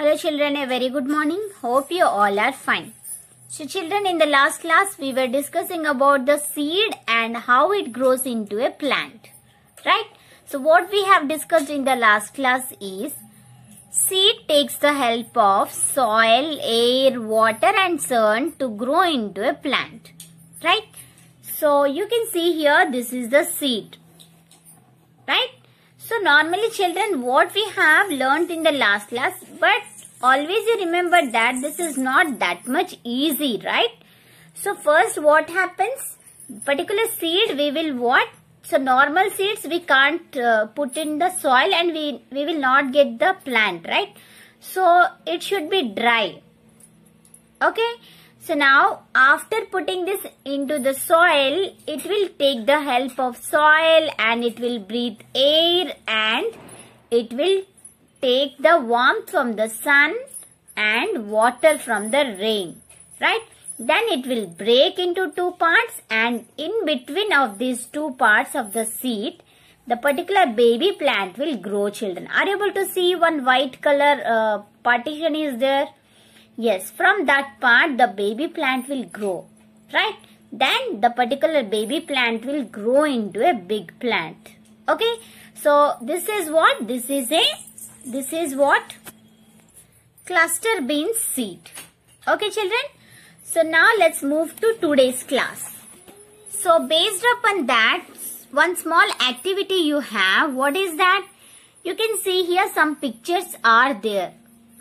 Hello children, a very good morning. Hope you all are fine. So children, in the last class we were discussing about the seed and how it grows into a plant. Right? So what we have discussed in the last class is seed takes the help of soil, air, water and sun to grow into a plant. Right? So you can see here this is the seed. Right? So normally children, what we have learnt in the last class, but always you remember that this is not that much easy, right? So first what happens, particular seed we will what? So normal seeds we can't put in the soil and we will not get the plant, right? So it should be dry. Okay. So now after putting this into the soil, it will take the help of soil and it will breathe air and it will take the warmth from the sun and water from the rain, right? Then it will break into two parts and in between of these two parts of the seed, the particular baby plant will grow, children. Are you able to see one white color partition is there? Yes, from that part the baby plant will grow, right? Then the particular baby plant will grow into a big plant. Okay, so this is what? This is what? Cluster bean seed. Okay children, so now let's move to today's class. So based upon that, one small activity you have, what is that? You can see here some pictures are there,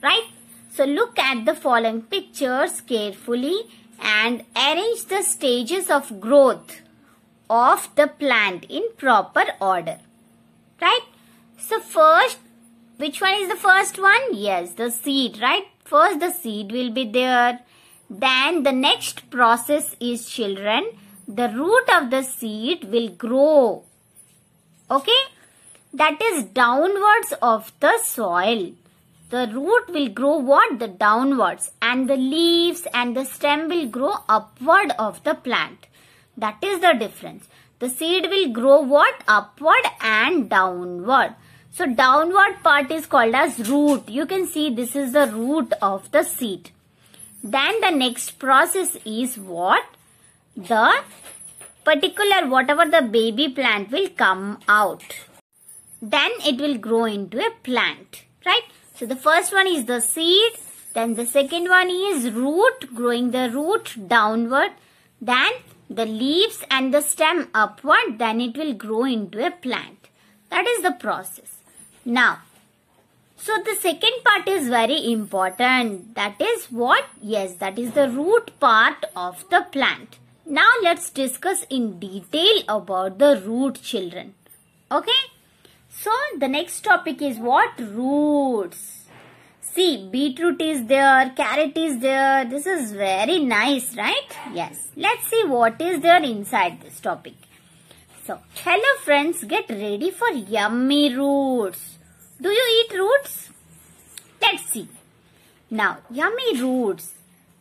right? So look at the following pictures carefully and arrange the stages of growth of the plant in proper order. Right? So first, which one is the first one? Yes, the seed, right? First the seed will be there. Then the next process is, children, the root of the seed will grow. Okay? That is downwards of the soil. The root will grow what? The downwards, and the leaves and the stem will grow upward of the plant. That is the difference. The seed will grow what? Upward and downward. So downward part is called as root. You can see this is the root of the seed. Then the next process is what? The particular whatever the baby plant will come out. Then it will grow into a plant. Right? So the first one is the seed, then the second one is root, growing the root downward, then the leaves and the stem upward, then it will grow into a plant. That is the process. Now, so the second part is very important. That is what? Yes, that is the root part of the plant. Now let's discuss in detail about the root, children. Okay? So, the next topic is what? Roots. See, beetroot is there, carrot is there. This is very nice, right? Yes. Let's see what is there inside this topic. So, hello friends, get ready for yummy roots. Do you eat roots? Let's see. Now, yummy roots.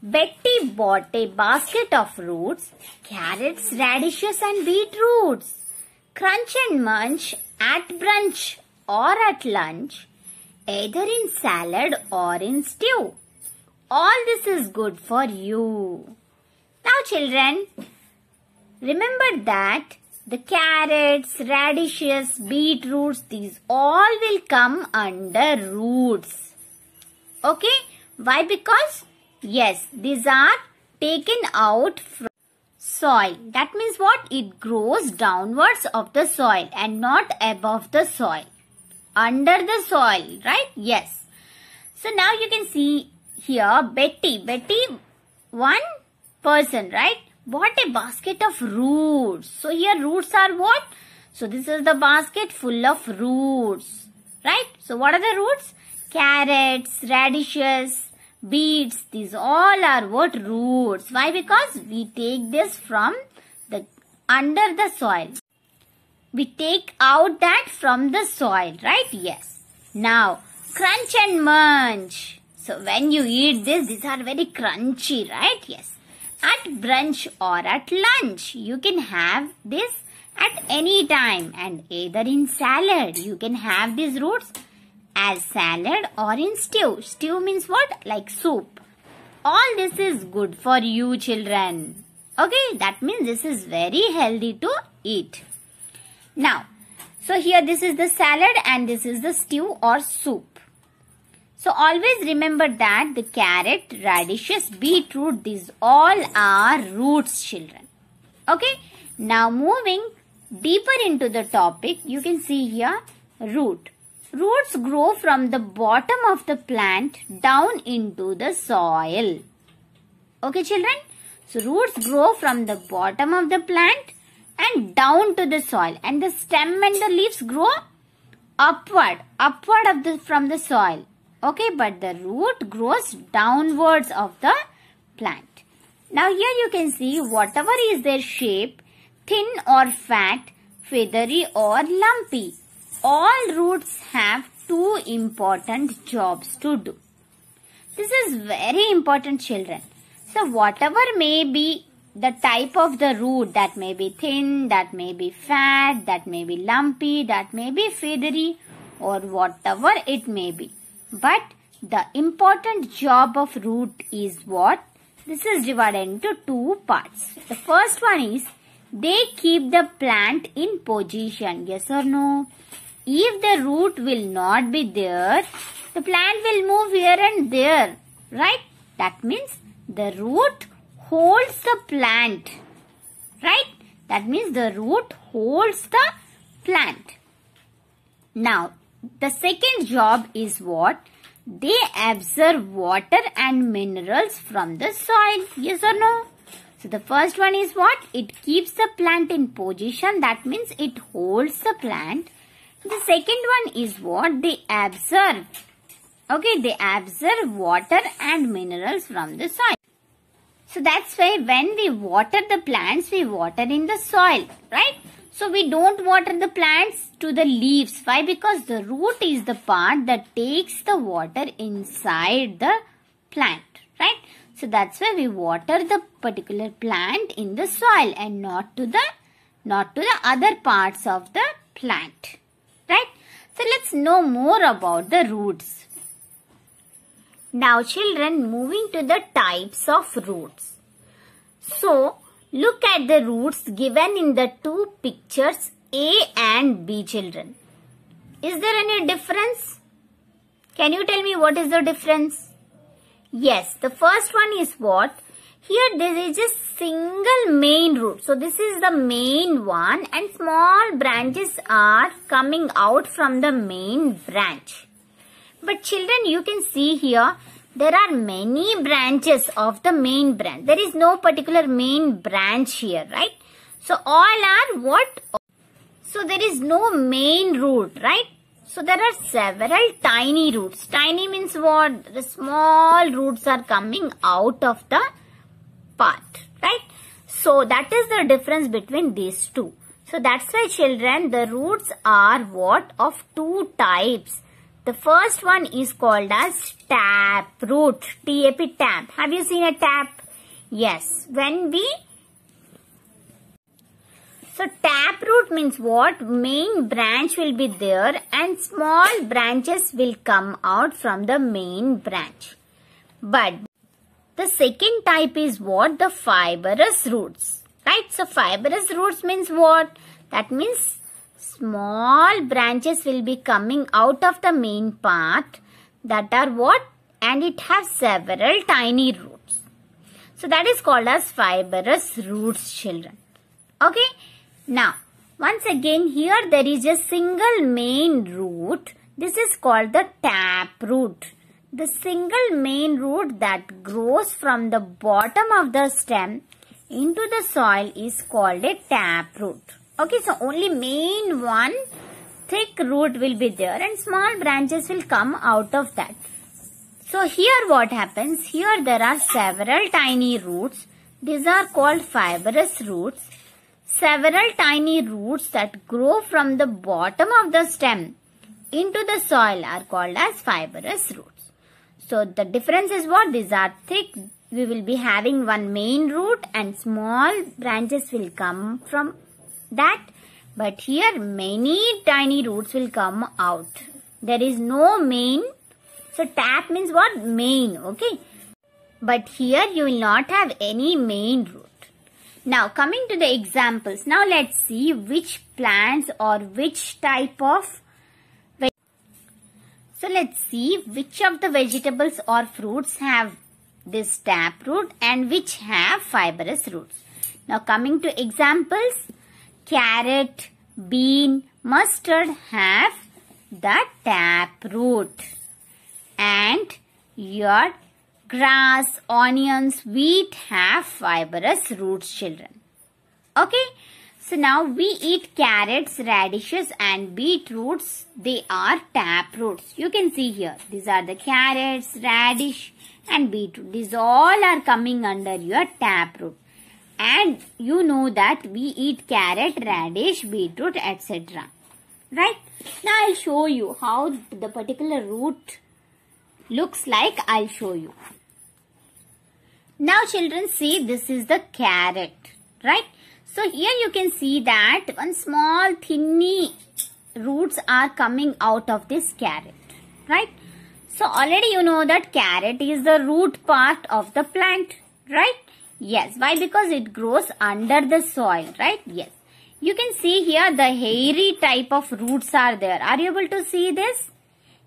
Betty bought a basket of roots, carrots, radishes and beetroots. Crunch and munch at brunch or at lunch, either in salad or in stew. All this is good for you. Now children, remember that the carrots, radishes, beetroots, these all will come under roots. Okay? Why? Because, yes, these are taken out from soil. That means what? It grows downwards of the soil and not above the soil. Under the soil, right? Yes. So now you can see here Betty, one person, right? Bought a basket of roots. So here roots are what? So this is the basket full of roots, right? So what are the roots? Carrots, radishes, beets, these all are what? Roots. Why? Because we take this from the under the soil. We take out that from the soil, right? Yes. Now, crunch and munch. So when you eat this, these are very crunchy, right? Yes. At brunch or at lunch, you can have this at any time and either in salad. You can have these roots as salad or in stew. Stew means what? Like soup. All this is good for you children. Okay, that means this is very healthy to eat. Now, so here this is the salad and this is the stew or soup. So always remember that the carrot, radishes, beetroot, these all are roots children. Okay, now moving deeper into the topic, you can see here root. Roots grow from the bottom of the plant down into the soil. Okay children, so roots grow from the bottom of the plant and down to the soil, and the stem and the leaves grow upward from the soil. Okay, but the root grows downwards of the plant. Now here you can see whatever is their shape, thin or fat, feathery or lumpy, all roots have two important jobs to do. This is very important children. So whatever may be the type of the root, that may be thin, that may be fat, that may be lumpy, that may be feathery, or whatever it may be. But the important job of root is what? This is divided into two parts. The first one is they keep the plant in position. Yes or no? If the root will not be there, the plant will move here and there. Right? That means the root holds the plant. Right? That means the root holds the plant. Now, the second job is what? They absorb water and minerals from the soil. Yes or no? So the first one is what? It keeps the plant in position. That means it holds the plant. The second one is what? They absorb. Okay, they absorb water and minerals from the soil. So that's why when we water the plants, we water in the soil. Right? So we don't water the plants to the leaves. Why? Because the root is the part that takes the water inside the plant. Right? So that's why we water the particular plant in the soil and not to the other parts of the plant. Right? So let's know more about the roots. Now children, moving to the types of roots. So look at the roots given in the two pictures A and B children. Is there any difference? Can you tell me what is the difference? Yes, the first one is what? Here there is a single main root. So this is the main one and small branches are coming out from the main branch. But children, you can see here there are many branches of the main branch. There is no particular main branch here, right? So all are what? So there is no main root, right? So there are several tiny roots. Tiny means what? The small roots are coming out of the part, right? So that is the difference between these two. So that's why children, the roots are what? Of two types. The first one is called as tap root. T-A-P, tap. Have you seen a tap? Yes. So tap root means what? Main branch will be there and small branches will come out from the main branch. But the second type is what? The fibrous roots. Right? So fibrous roots means what? That means small branches will be coming out of the main part. That are what? And it has several tiny roots. So that is called as fibrous roots children. Okay? Now, once again here there is a single main root. This is called the tap root. The single main root that grows from the bottom of the stem into the soil is called a tap root. Okay, so only main one thick root will be there and small branches will come out of that. So here what happens? Here there are several tiny roots. These are called fibrous roots. Several tiny roots that grow from the bottom of the stem into the soil are called as fibrous roots. So the difference is what? These are thick. We will be having one main root and small branches will come from that. But here many tiny roots will come out. There is no main. So tap means what? Main, okay? But here you will not have any main root. Now coming to the examples. Now let's see which plants or which type of. So let's see which of the vegetables or fruits have this tap root and which have fibrous roots. Now coming to examples. Carrot, bean, mustard have the tap root. And your grass, onions, wheat have fibrous roots, children. Okay. So now we eat carrots, radishes and beetroots. They are tap roots. You can see here. These are the carrots, radish and beetroot. These all are coming under your tap root. And you know that we eat carrot, radish, beetroot, etc. Right? Now I'll show you how the particular root looks like. I'll show you. Now children, see, this is the carrot. Right? So here you can see that one small thinny roots are coming out of this carrot. Right? So already you know that carrot is the root part of the plant. Right? Yes. Why? Because it grows under the soil. Right? Yes. You can see here the hairy type of roots are there. Are you able to see this?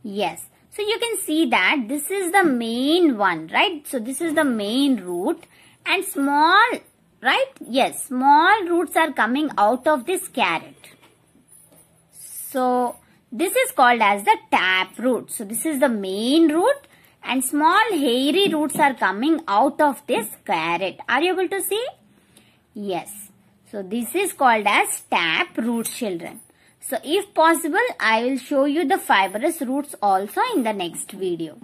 Yes. So you can see that this is the main one. Right? So this is the main root and small. Right? Yes. Small roots are coming out of this carrot. So this is called as the tap root. So this is the main root and small hairy roots are coming out of this carrot. Are you able to see? Yes. So this is called as tap root, children. So if possible, I will show you the fibrous roots also in the next video.